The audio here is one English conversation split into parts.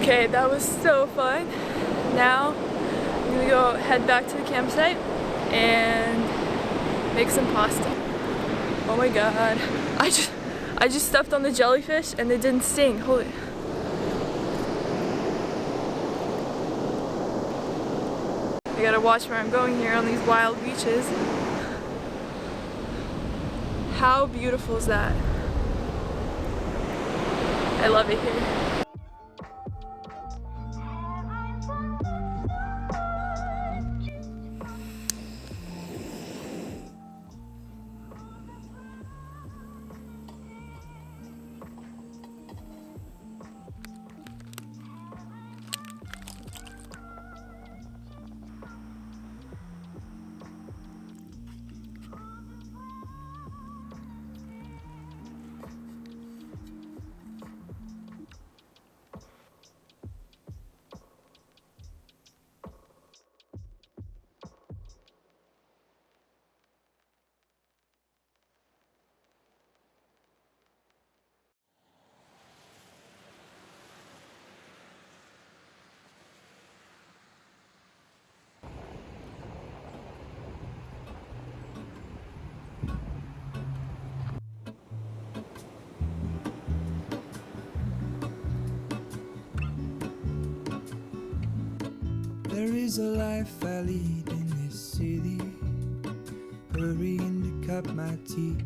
Okay, that was so fun. Now I'm gonna go head back to the campsite and make some pasta. Oh my god. I just stepped on the jellyfish and they didn't sting. Holy. I gotta watch where I'm going here on these wild beaches. How beautiful is that? I love it here. There is a life I lead in this city, hurrying to cut my teeth.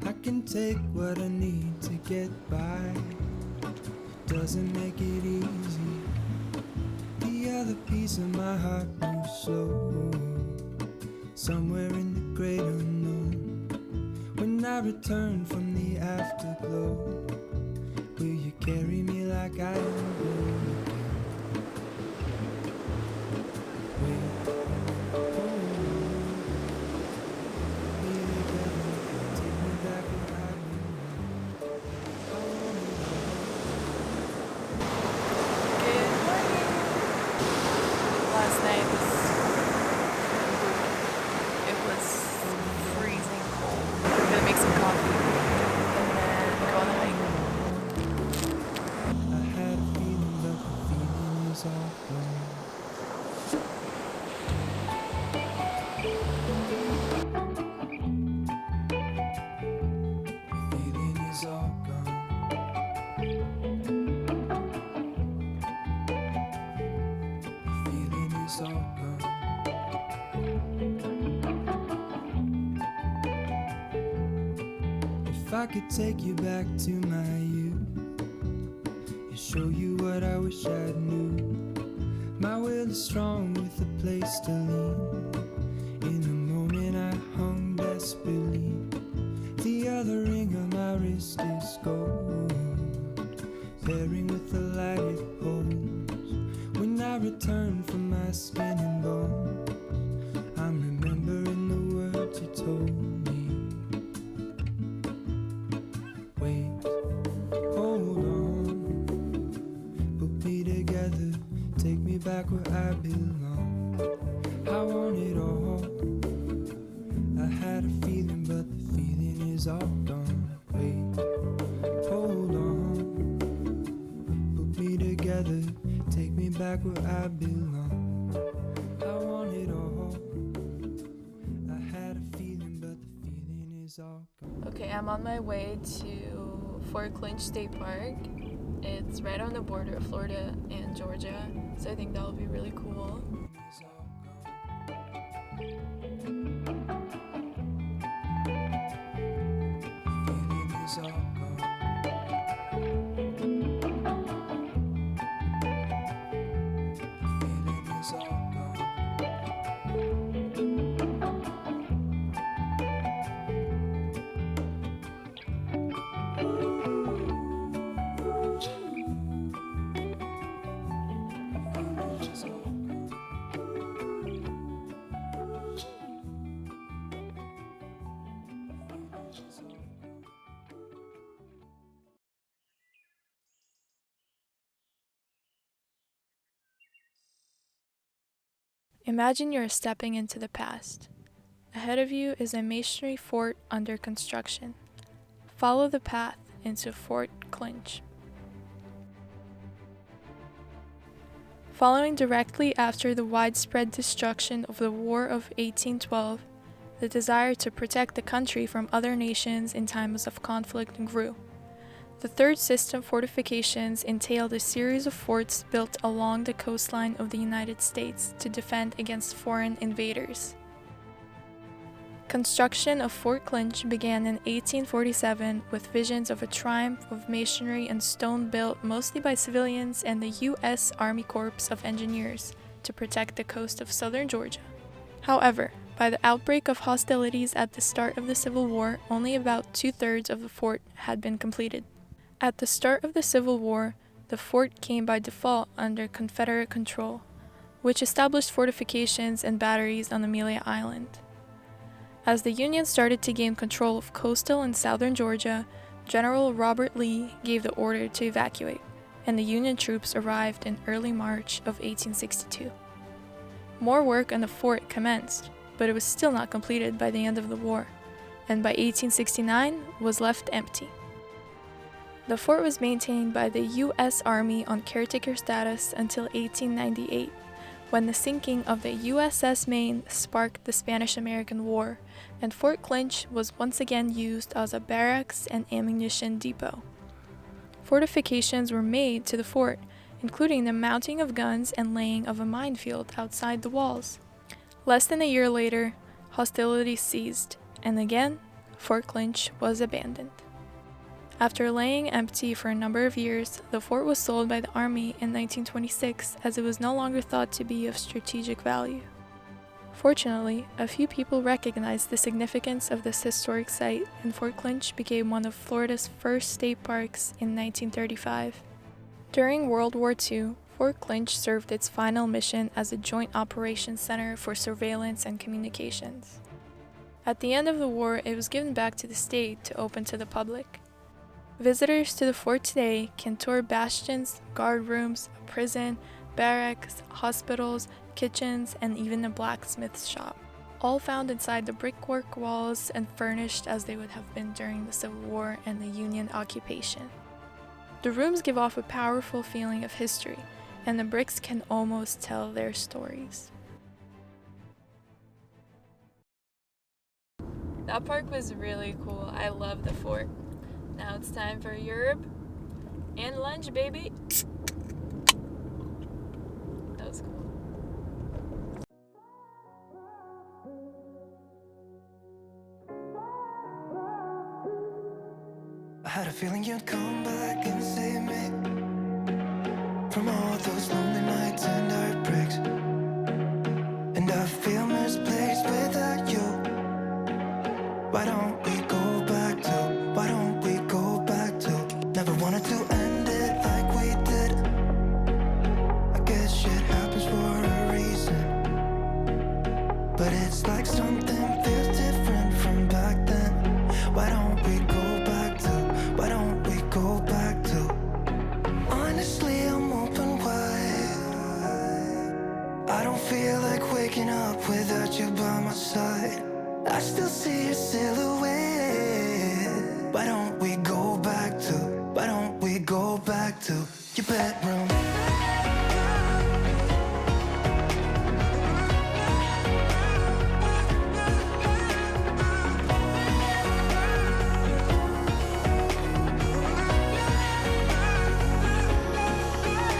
I can take what I need to get by, doesn't make it easy. The other piece of my heart moves slow, somewhere in the great unknown. When I return from the afterglow, will you carry me like I am gold? Last night was freezing cold. We're gonna make some coffee and then go on the hike. I had a feeling, but the feeling is all gone. The feeling is all gone. The feeling is all gone. If I could take you back to my youth and show you what I wish I knew. My will is strong with a place to lean. In the moment I hung desperately. The other ring on my wrist is gold, pairing with the light it holds. When I return from my skin and bones, I'm remembering the words you told me. Wait, hold on, put me together, take me back where I belong. I want it all. I had a feeling, but the feeling is all gone. Wait, hold on, put me together, take me back where I belong. I want it all. I had a feeling, but the feeling is all gone. Okay, I'm on my way to Clinch State Park. It's right on the border of Florida and Georgia, so I think that'll be really cool. It's all gone. Feeling is all gone. Feeling is all gone. Feeling is all gone. Feeling is all gone. Imagine you're stepping into the past. Ahead of you is a masonry fort under construction. Follow the path into Fort Clinch. Following directly after the widespread destruction of the War of 1812, the desire to protect the country from other nations in times of conflict grew. The third system fortifications entailed a series of forts built along the coastline of the United States to defend against foreign invaders. Construction of Fort Clinch began in 1847 with visions of a triumph of masonry and stone built mostly by civilians and the U.S. Army Corps of Engineers to protect the coast of southern Georgia. However, by the outbreak of hostilities at the start of the Civil War, only about 2/3 of the fort had been completed. At the start of the Civil War, the fort came by default under Confederate control, which established fortifications and batteries on Amelia Island. As the Union started to gain control of coastal and southern Georgia, General Robert Lee gave the order to evacuate, and the Union troops arrived in early March of 1862. More work on the fort commenced, but it was still not completed by the end of the war, and by 1869 was left empty. The fort was maintained by the U.S. Army on caretaker status until 1898, when the sinking of the USS Maine sparked the Spanish-American War, and Fort Clinch was once again used as a barracks and ammunition depot. Fortifications were made to the fort, including the mounting of guns and laying of a minefield outside the walls. Less than a year later, hostilities ceased, and again, Fort Clinch was abandoned. After laying empty for a number of years, the fort was sold by the Army in 1926 as it was no longer thought to be of strategic value. Fortunately, a few people recognized the significance of this historic site, and Fort Clinch became one of Florida's first state parks in 1935. During World War II, Fort Clinch served its final mission as a joint operations center for surveillance and communications. At the end of the war, it was given back to the state to open to the public. Visitors to the fort today can tour bastions, guard rooms, a prison, barracks, hospitals, kitchens, and even a blacksmith shop, all found inside the brickwork walls and furnished as they would have been during the Civil War and the Union occupation. The rooms give off a powerful feeling of history, and the bricks can almost tell their stories. That park was really cool. I love the fort. Now it's time for Europe and lunch, baby. That was cool. I had a feeling you'd come back and save me from all those lonely nights and heartbreaks. And I feel misplaced without you. Why don't we go back to, why don't we go back to, never wanted to end it like we did. I guess shit happens for a reason, but it's like something feels different from back then. Why don't we go back to, why don't we go back to, honestly I'm open wide. I don't feel like waking up without you by my side. I still see your silhouette. Why don't we go back to, why don't we go back to your bedroom?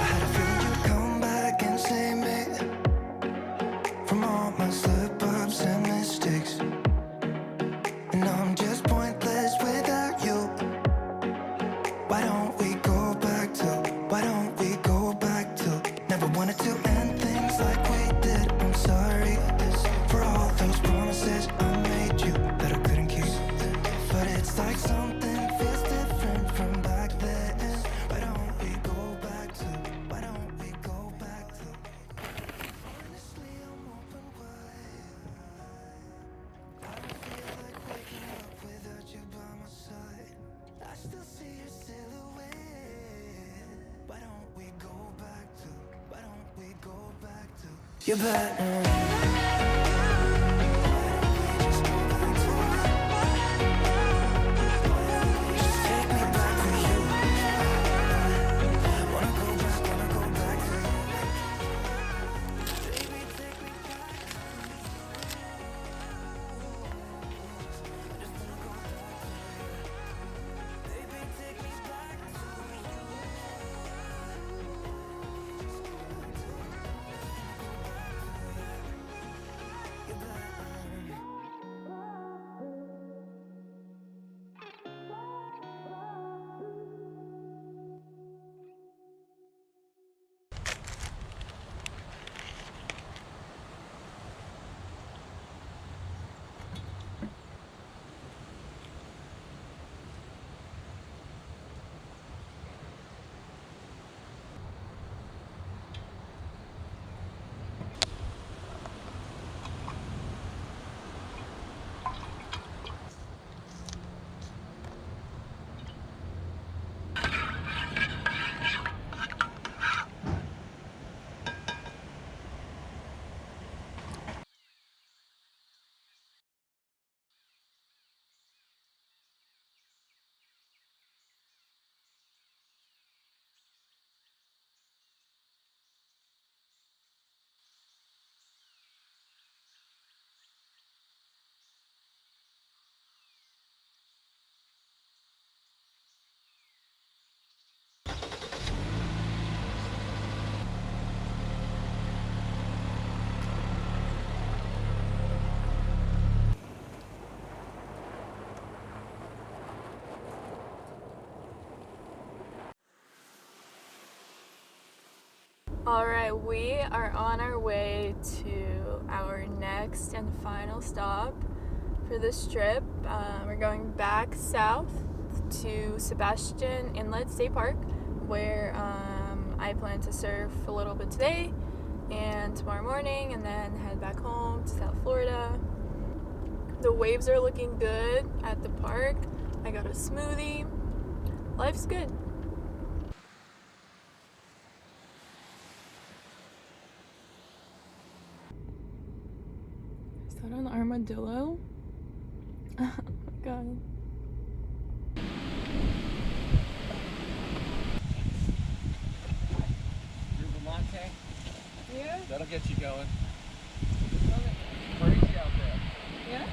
I had a feeling you'd come back and save me from all my slip-ups and mistakes. And I'm just pointless without you. Why don't we go back to, why don't we go back to, never wanted to end things like we did. I'm sorry for all those promises I made you that I couldn't keep, but it's like something feels different from back then. Why don't we go back to, why don't we go back to, honestly I'm open wide. I don't feel like waking up without you by my side. I still see your silhouette. Why don't we go back to, why don't we go back to your bedroom? Why don't we just go back to, just take me back to you. Wanna go back to you. Alright, we are on our way to our next and final stop for this trip. We're going back south to Sebastian Inlet State Park, where I plan to surf a little bit today and tomorrow morning, and then head back home to South Florida. The waves are looking good at the park. I got a smoothie. Life's good. Is that an armadillo? Oh my god. Yerba mate? Yeah? That'll get you going. Crazy out there. Yeah?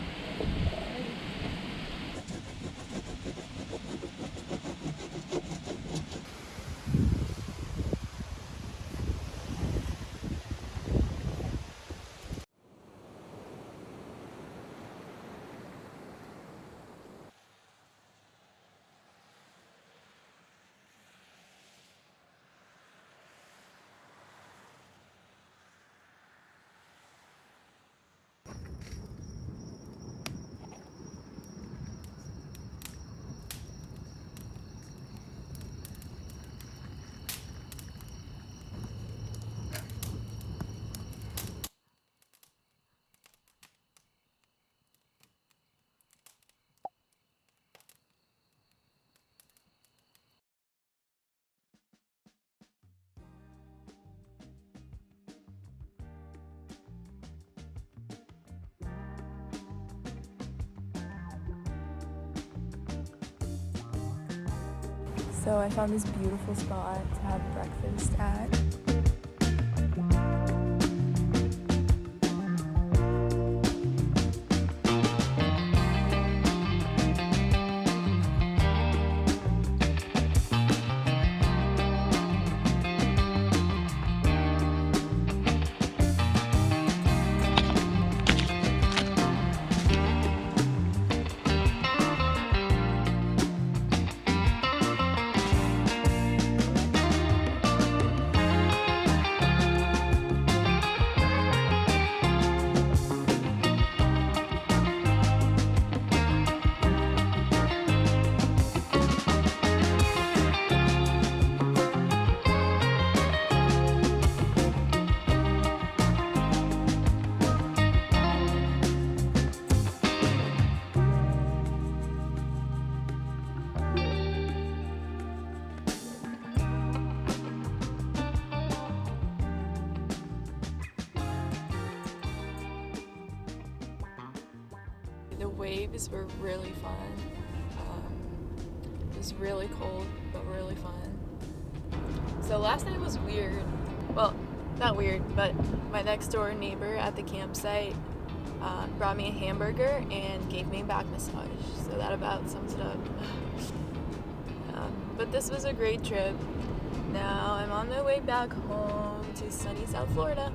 So I found this beautiful spot to have breakfast at. The waves were really fun. It was really cold, but really fun. So last night was weird. Well, not weird, but my next door neighbor at the campsite brought me a hamburger and gave me a back massage. So that about sums it up. But this was a great trip. Now I'm on my way back home to sunny South Florida.